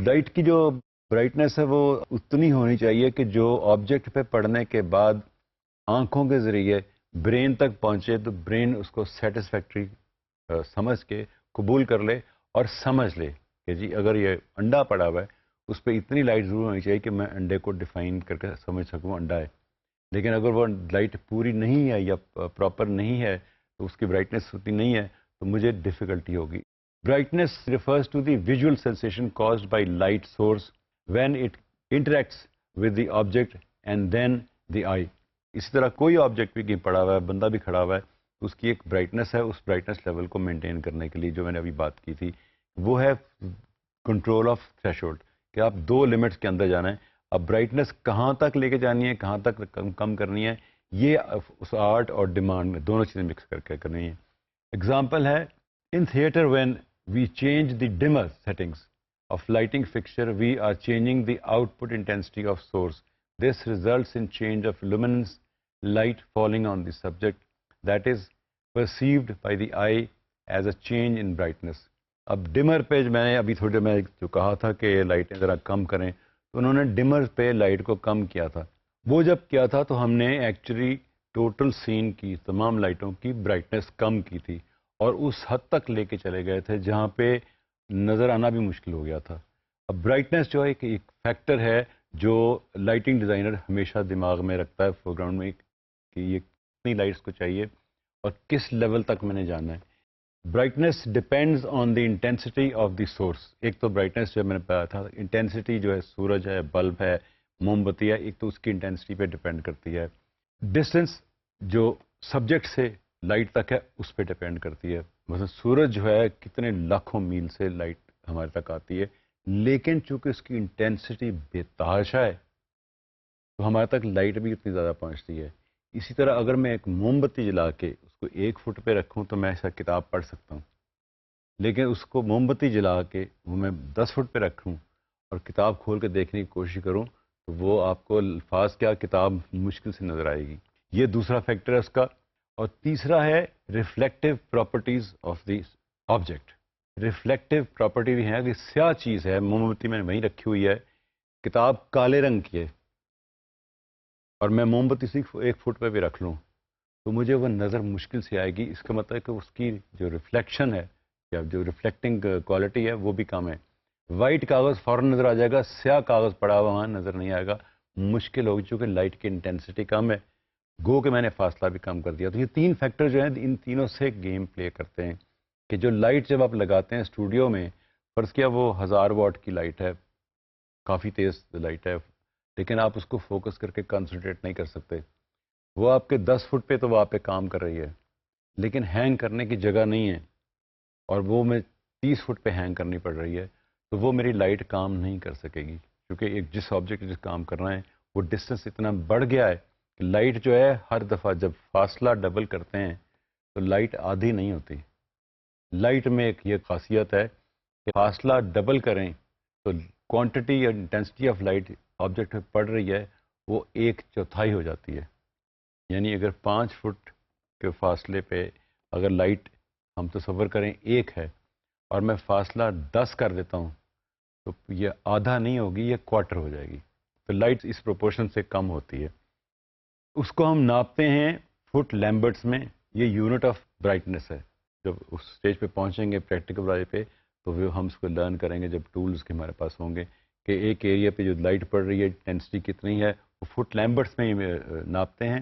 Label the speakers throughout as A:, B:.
A: Light کی جو brightness ہے وہ اتنی ہونی چاہیے کہ جو آبجیکٹ پہ پڑنے کے بعد آنکھوں کے ذریعے برین تک پہنچے تو برین اس کو سیٹسفیکٹری سمجھ کے قبول کر لے اور سمجھ لے کہ جی اگر یہ انڈا پڑا ہوا ہے اس پہ اتنی لائٹ ضرور ہونی چاہیے کہ میں انڈے کو ڈیفائن کر کے سمجھ سکوں انڈا ہے. لیکن اگر وہ لائٹ پوری نہیں ہے یا پراپر نہیں ہے تو اس کی برائٹنیس اتنی نہیں ہے تو مجھے ڈیفیکلٹی ہوگی. Brightness refers to the visual sensation caused by light source when it interacts with the object and then the eye. اسی طرح کوئی آبجیکٹ بھی کہیں پڑا ہوا ہے، بندہ بھی کھڑا ہوا ہے، تو اس کی ایک برائٹنیس ہے. اس برائٹنیس لیول کو مینٹین کرنے کے لیے جو میں نے ابھی بات کی تھی وہ ہے کنٹرول آف تھریشولڈ، کہ آپ 2 لمٹس کے اندر جانا ہے. اب برائٹنیس کہاں تک لے کے جانی ہے، کہاں تک کم کرنی ہے، یہ اس آرٹ اور ڈیمانڈ دونوں چیزیں مکس کر کے کرنی ہے. ایگزامپل ہے in theatre when we change the dimmer settings of lighting fixture we are changing the output intensity of source. This results in change of luminance light falling on the subject that is perceived by the eye as a change in brightness. اب ڈمر پہ میں نے ابھی تھوڑی دیر میں جو کہا تھا کہ لائٹیں ذرا کم کریں تو انہوں نے ڈمر پہ لائٹ کو کم کیا تھا. وہ جب کیا تھا تو ہم نے ایکچولی ٹوٹل سین کی تمام لائٹوں کی برائٹنیس کم کی تھی اور اس حد تک لے کے چلے گئے تھے جہاں پہ نظر آنا بھی مشکل ہو گیا تھا. اب برائٹنیس جو ہے ایک فیکٹر ہے جو لائٹنگ ڈیزائنر ہمیشہ دماغ میں رکھتا ہے فور گراؤنڈ میں کہ یہ کتنی لائٹس کو چاہیے اور کس لیول تک میں نے جانا ہے. Brightness depends on the intensity of the source. ایک تو برائٹنیس جو میں نے بتایا تھا انٹینسٹی جو ہے سورج ہے، بلب ہے، موم بتی ہے، ایک تو اس کی انٹینسٹی پہ ڈپینڈ کرتی ہے. ڈسٹینس جو سبجیکٹ سے لائٹ تک ہے اس پہ ڈپینڈ کرتی ہے. مثلا سورج جو ہے کتنے لاکھوں میل سے لائٹ ہمارے تک آتی ہے، لیکن چونکہ اس کی انٹینسٹی بے تحاشا ہے تو ہمارے تک لائٹ بھی اتنی زیادہ پہنچتی ہے. اسی طرح اگر میں ایک موم بتی جلا کے اس کو 1 فٹ پہ رکھوں تو میں ایسا کتاب پڑھ سکتا ہوں، لیکن اس کو موم بتی جلا کے وہ میں 10 فٹ پہ رکھوں اور کتاب کھول کے دیکھنے کی کوشش کروں تو وہ آپ کو الفاظ کیا کتاب مشکل سے نظر آئے گی. یہ دوسرا فیکٹر ہے اس کا. اور تیسرا ہے reflective properties of the object. Reflective property بھی ہے کہ سیاہ چیز ہے، موم بتی میں نے وہیں رکھی ہوئی ہے، کتاب کالے رنگ کی ہے اور میں موم بتی صرف 1 فٹ پہ بھی رکھ لوں تو مجھے وہ نظر مشکل سے آئے گی. اس کا مطلب ہے کہ اس کی جو ریفلیکشن ہے یا جو ریفلیکٹنگ کوالٹی ہے وہ بھی کم ہے. وائٹ کاغذ فوراً نظر آ جائے گا، سیاہ کاغذ پڑا ہوا وہاں نظر نہیں آئے گا، مشکل ہوگی چونکہ لائٹ کی انٹینسٹی کم ہے. گو کہ میں نے فاصلہ بھی کم کر دیا. تو یہ 3 فیکٹر جو ہیں ان تینوں سے گیم پلے کرتے ہیں کہ جو لائٹ جب آپ لگاتے ہیں اسٹوڈیو میں، فرض کیا وہ 1000 واٹ کی لائٹ ہے، کافی تیز لائٹ ہے، لیکن آپ اس کو فوکس کر کے کنسنٹریٹ نہیں کر سکتے. وہ آپ کے 10 فٹ پہ تو وہ آپ پہ کام کر رہی ہے لیکن ہینگ کرنے کی جگہ نہیں ہے اور وہ میں 30 فٹ پہ ہینگ کرنی پڑ رہی ہے تو وہ میری لائٹ کام نہیں کر سکے گی کیونکہ ایک جس آبجیکٹ جس کام کرنا ہے وہ ڈسٹینس اتنا بڑھ گیا ہے کہ لائٹ جو ہے ہر دفعہ جب فاصلہ ڈبل کرتے ہیں تو لائٹ آدھی نہیں ہوتی. لائٹ میں ایک یہ خاصیت ہے کہ فاصلہ ڈبل کریں تو کوانٹٹی یا انٹینسٹی آف لائٹ آبجیکٹ میں پڑ رہی ہے وہ 1/4 ہو جاتی ہے. یعنی اگر 5 فٹ کے فاصلے پہ اگر لائٹ ہم تصور کریں 1 ہے اور میں فاصلہ 10 کر دیتا ہوں تو یہ آدھا نہیں ہوگی، یہ کوارٹر ہو جائے گی. تو لائٹ اس پروپورشن سے کم ہوتی ہے. اس کو ہم ناپتے ہیں فٹ لیمبرٹس میں. یہ یونٹ آف برائٹنس ہے. جب اس سٹیج پہ پہنچیں گے پریکٹیکل والے پہ تو وہ ہم اس کو لرن کریں گے جب ٹولز کے ہمارے پاس ہوں گے کہ ایک ایریا پہ جو لائٹ پڑ رہی ہے انٹینسٹی کتنی ہے وہ فٹ لیمبرٹس میں ناپتے ہیں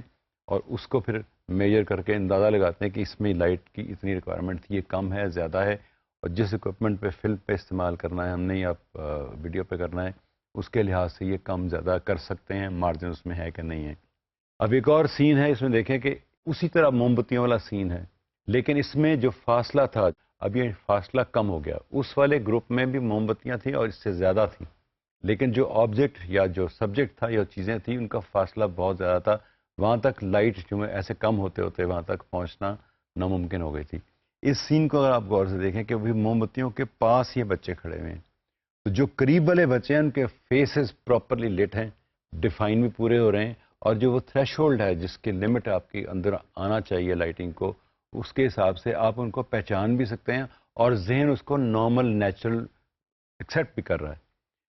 A: اور اس کو پھر میجر کر کے اندازہ لگاتے ہیں کہ اس میں لائٹ کی اتنی ریکوائرمنٹ تھی، یہ کم ہے زیادہ ہے، اور جس اکوپمنٹ پہ فلم پہ استعمال کرنا ہے ہم نے یا ویڈیو پہ کرنا ہے اس کے لحاظ سے یہ کم زیادہ کر سکتے ہیں، مارجن اس میں ہے کہ نہیں ہے. اب ایک اور سین ہے اس میں دیکھیں کہ اسی طرح موم بتیوں والا سین ہے لیکن اس میں جو فاصلہ تھا اب یہ فاصلہ کم ہو گیا. اس والے گروپ میں بھی موم بتیاں تھیں اور اس سے زیادہ تھیں لیکن جو آبجیکٹ یا جو سبجیکٹ تھا یا چیزیں تھیں ان کا فاصلہ بہت زیادہ تھا. وہاں تک لائٹ جو ہے ایسے کم ہوتے ہوتے وہاں تک پہنچنا ناممکن ہو گئی تھی. اس سین کو اگر آپ غور سے دیکھیں کہ وہ موم بتیوں کے پاس یہ بچے کھڑے ہوئے ہیں تو جو قریب والے بچے ہیں ان کے فیسز پراپرلی لٹ ہیں، ڈیفائن بھی پورے ہو رہے ہیں، اور جو وہ تھریش ہولڈ ہے جس کی لمٹ آپ کے اندر آنا چاہیے لائٹنگ کو اس کے حساب سے آپ ان کو پہچان بھی سکتے ہیں اور ذہن اس کو نارمل نیچرل ایکسیپٹ بھی کر رہا ہے.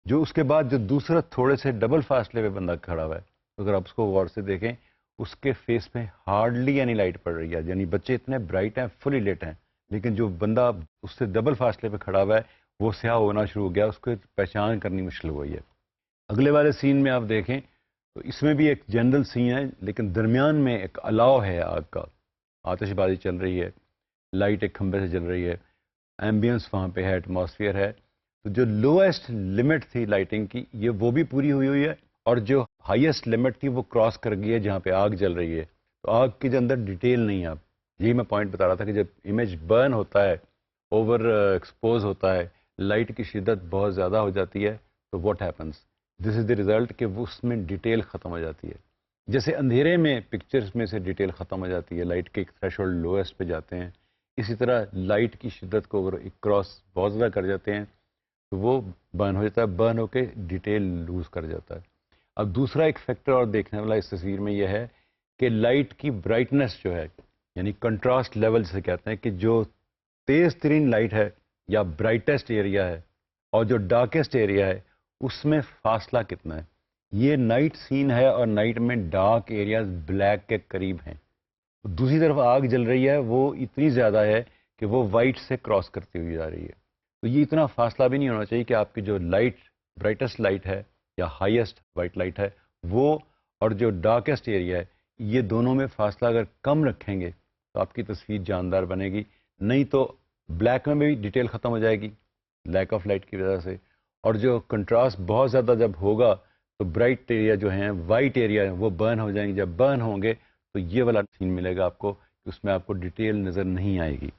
A: جو اس کے بعد جو دوسرا تھوڑے سے ڈبل فاصلے پہ بندہ کھڑا ہوا ہے، اگر آپ اس کو غور سے دیکھیں اس کے فیس میں ہارڈلی یعنی لائٹ پڑ رہی ہے، یعنی بچے اتنے برائٹ ہیں، فلی لیٹ ہیں، لیکن جو بندہ اس سے ڈبل فاصلے پہ کھڑا ہوا ہے وہ سیاہ ہونا شروع ہو گیا، اس کو پہچان کرنی مشکل ہوئی ہے۔ اگلے والے سین میں آپ دیکھیں تو اس میں بھی ایک جنرل سین ہے، لیکن درمیان میں ایک الاؤ ہے آگ کا، آتش بازی چل رہی ہے، لائٹ ایک کھمبے سے جل رہی ہے، ایمبینس وہاں پہ ہے، ایٹماسفیئر ہے، تو جو لویسٹ لمٹ تھی لائٹنگ کی وہ بھی پوری ہوئی ہوئی ہے، اور جو ہائیسٹ لمٹ تھی وہ کراس کر گئی ہے جہاں پہ آگ جل رہی ہے۔ تو آگ کے اندر ڈیٹیل نہیں ہے، آپ یہی میں پوائنٹ بتا رہا تھا کہ جب امیج برن ہوتا ہے، اوور ایکسپوز ہوتا ہے، لائٹ کی شدت بہت زیادہ ہو جاتی ہے، تو what happens, this is the result کہ وہ اس میں ڈیٹیل ختم ہو جاتی ہے۔ جیسے اندھیرے میں پکچرز میں سے ڈیٹیل ختم ہو جاتی ہے، لائٹ کے ایک تھریش ہولڈ لویسٹ پہ جاتے ہیں، اسی طرح لائٹ کی شدت کو اگر ایک کراس بہت زیادہ کر جاتے ہیں تو وہ برن ہو جاتا ہے، برن ہو کے ڈیٹیل لوز کر جاتا ہے۔ اب دوسرا ایک فیکٹر اور دیکھنے والا اس تصویر میں یہ ہے کہ لائٹ کی برائٹنس جو ہے، یعنی کنٹراسٹ لیول سے کہتے ہیں کہ جو تیز ترین لائٹ ہے یا برائٹسٹ ایریا ہے اور جو ڈارکسٹ ایریا ہے اس میں فاصلہ کتنا ہے۔ یہ نائٹ سین ہے اور نائٹ میں ڈارک ایریاز بلیک کے قریب ہیں، دوسری طرف آگ جل رہی ہے وہ اتنی زیادہ ہے کہ وہ وائٹ سے کراس کرتی ہوئی جا رہی ہے۔ تو یہ اتنا فاصلہ بھی نہیں ہونا چاہیے کہ آپ کی جو لائٹ برائٹسٹ لائٹ ہے یا ہائیسٹ وائٹ لائٹ ہے وہ اور جو ڈارکسٹ ایریا ہے یہ دونوں میں فاصلہ اگر کم رکھیں گے تو آپ کی تصویر جاندار بنے گی، نہیں تو بلیک میں بھی ڈیٹیل ختم ہو جائے گی لیک آف لائٹ کی وجہ سے، اور جو کنٹراسٹ بہت زیادہ جب ہوگا تو برائٹ ایریا جو ہیں، وائٹ ایریا ہیں، وہ برن ہو جائیں گے، جب برن ہوں گے تو یہ والا سین ملے گا آپ کو کہ اس میں آپ کو ڈیٹیل نظر نہیں آئے گی۔